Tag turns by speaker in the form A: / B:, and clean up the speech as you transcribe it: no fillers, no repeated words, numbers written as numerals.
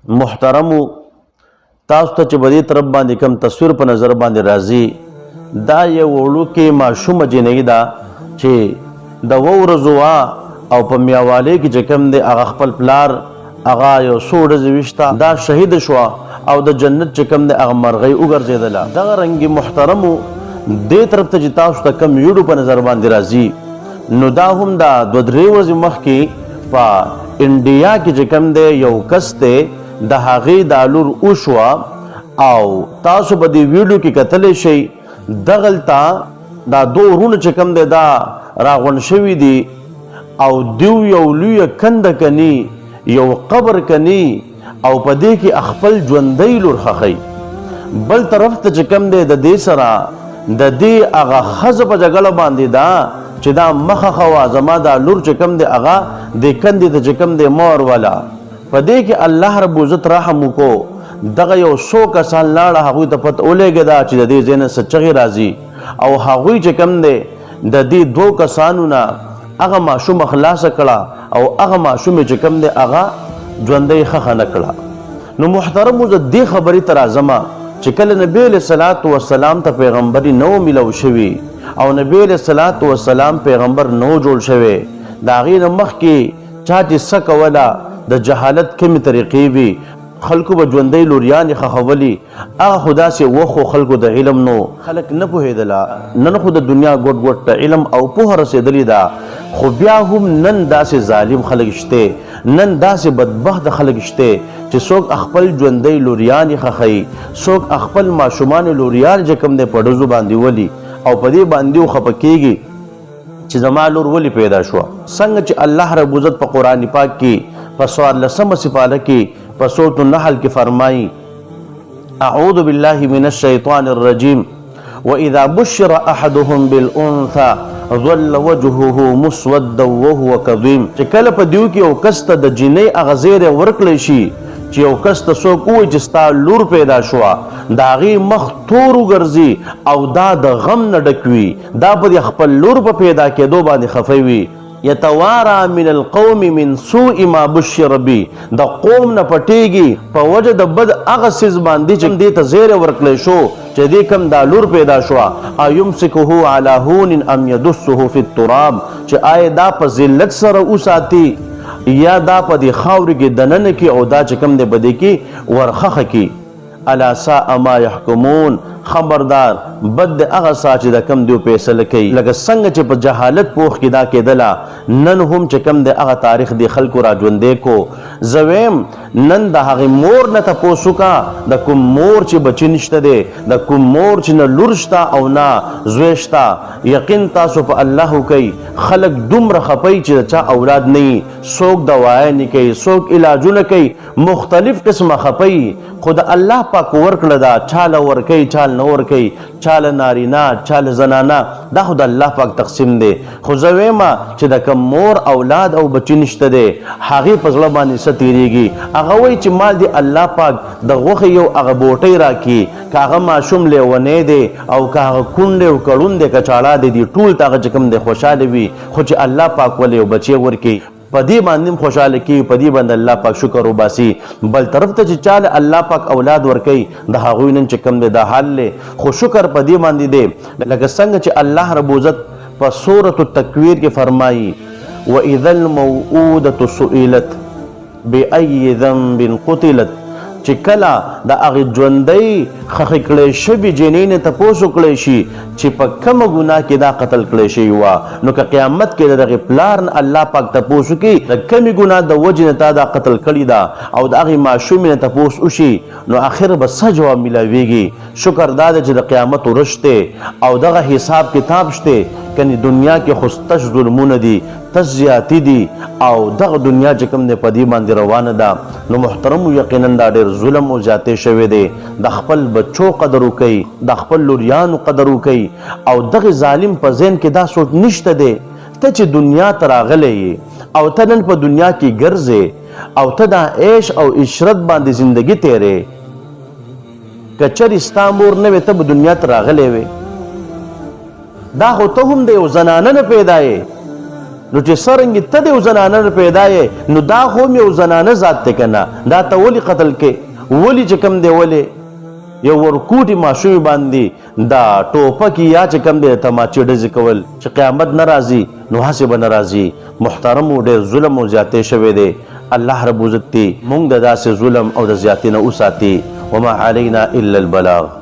A: محترمو تاسو ته چې بدی طرف باندې کم تصویر په نظر باندې راځي دا یو وړوکی ماشومه جنۍ ده چې د 2 ورځو او په میاواله کې چې کم دی هغه خپل پلار هغه یو څو ورځې وشته دا شهید شوه او د جنت چې کم دی هغه مرغۍ وګرځېدله دغه رنګې محترمو دې طرف ته چې تاسو ته کم ویډیو په نظر باندې راځي نو دا هم دا 2-3 ورځې مخکې په انډیا کې چې کم دی یو کس دی د هغې دا لور وشوه او تاسو به دې ویډیو کې کتلی شئ دغلته دا 2 ورونه چې کم دی دا راغونډ شوي دي او دیو یو لویه کنده کني یو قبر کني او په دې کې خپل ژوندی لور خښئ بل طرف ته چې کم دی د دې سره د دې هغه ښځه په جګړه باندې ده چې دا مخه خوا زما دا لور چې کم دی هغه دې کندې ته چې کم دی مور والا په دې کې الله رب عزت رحم وکړو دغه یو 100 کسان لاړه هغوی ته پته ولګېده چې د دې ځای نه څه چغې راځي او هغوی چې کم دی د دې 2 کسانو نه هغه ماشومه خلاصه کړه او هغه ماشومې چې کم دی هغه ژوندی ښخه نه کړه نو محترمو زه دې خبرې ته راځمه چې کله نبی علیه صلات وسلام ته پیغمبري نو میلو شوي او نبی علیه صلات وسلام پیغمبر نو جوړ شوی د هغې نه مخکې چا چې څه کوله د جهالت کمې طریقې وي خلکو به ژوندی لوریانې ښخولي هغه خو داسې وخو خلکو د علم نو خلک نه پوهېدله نن خو د دنیا ګوټ ګوټ ته علم او پوهه رسېدلې ده خو بیا هم نن داسې ظالم خلک شته نن داسې بدبخت خلک شته چې څوک خپل ژوندی لوریانې ښخوي څوک خپل ماشومان لوریان چې کوم دی په ډزو باندې ولي او په دې باندې وخفه کېږي چې زما لور ولې پیدا شوه څنګه چې الله رب عزت په قرآن پاک کې په 14 سپاره کې په سورۃ النحل کې فرمایي اعوذ بالله من الشیطان الرجیم واذا بشر احدهم بالانثى ظل وجهه مسودا وهو كظيم چې کله په دیو کې یو کس ته د جنۍ هغه زیری ورکړی شي چې یو کس ته څوک ووایي چې ستا لور پیدا شوه د هغې مخ تور وګرځي او دا د غم نه ډک وي دا به د خپل لور په پیدا کېدو باندې خفه وي یتوارا من القوم من سوء ما بشر بی د قوم نه پټیږي په وجه د بد هغه څیز باندې چې دې ته زیری ورکړی شو چې دې کم دا لور پیدا شوه ایمسکه علی هون ام یدسه فی التراب چې آیا دا په ذلت سره وساتي یا دا په دې خاورې کې دننه کې او دا چې کم دی په دې کې ورخخه کې الا ساء ما یحکمون خبردار بد د هغه سا چې د کم دیو فیصله کوي لکه څنګه چې په جهالت پوخ کې دا کېدله نن هم چې کم د هغه تاریخ د خلکو را ژوندی کو زویم نن د هغې مور نه تپوس وکړه د کوم مور چې بچي نشته دی د کوم مور چې نه لور شته او نه زوی شته یقین تاسو په الله کوي خلک دومره خپوي چې د چا اولاد نه وي څوک دوايانې کوي څوک علاجونه کوي مختلف قسمه خپوي خو د الله پاک ورکړه دا چاله ورکوي چال نه ورکوي چاله نارینه چاله زنانه دا خو د الله پاک تقسیم دی خو زه ویمه چې د کوم مور اولاد او بچي نشته دی هغې په زړه باندې څه تېرېږي هغه وایي چې مال دی الله پاک د غوښې یو هغه بوټی راکړي که هغه ماشوم لیونی دی او که هغه کونډ دی او کړون دی که چاړه دی دي ټول ته هغه چې کوم دی خوشحاله وي خو چې الله پاک ولې یو بچی ورکړي په دې باندې خوشاله کیږي په دې باندې الله پاک شکر وباسي بل طرف ته چې چاله الله پاک اولاد ورکوي د هغوی نن چې کم دی دا حال دی خو شکر په دې باندې دی لکه څنګه چې الله رب عزت په سورة التکویر کې فرمایي واذا الموءودة سئلت بأي ذنب قتلت چې کله د هغې ژوندی خښې کړی شوي جنۍ نه تپوس وکړی شي چې په کومه ګناه کې دا قتل کړی شوي وه نو که قیامت کې د دغې پلار نه الله پاک تپوس وکړي د کومې ګناه د وجې نه تا دا قتل کړې ده او د هغې ماشومې نه تپوس وشي نو آخر به څه جواب میلاویږي شکر دا ده چې د قیامت ورځ شته او دغه حساب کتاب شته کنی دنیا کې خو تش ظلمونه دي تش زیاتی دي او دغه دنیا چې کوم دی په دې باندې روانه ده نو محترمو یقینا دا ډېر ظلم او زیاتې شوی دی د خپل بچو قدر وکوي د خپل لوریانو قدر وکوي او دغه ظالم په ذهن کې دا سوچ نشته دی ته چې دنیا ته راغلی او ته نن په دنیا کې ګرځې او ته دا عیش او عشرت باندې زندگی تیرې که چېرې ستا مور نه وې ته به دنیا ته راغلی وې دا خو ته هم د یو زنانه نه پیدا یې نو چې سرنګ ته د زنانه پیدا یې نو دا خو یو زنانه ذات ته کنه دا ته ولی قتل کې ولی چې کم دی ولی یو ورکوټي ماشوم باندې دا ټوپک یا چې کم دی تماچې ډزې کول چې قیامت ناراضي نو حسب ناراضي محترم ډېر ظلم او زیاتې شوی دی الله رب عزت مونږ د داسې ظلم او د زیاتې نه اوساتي وما علينا الا البلاغ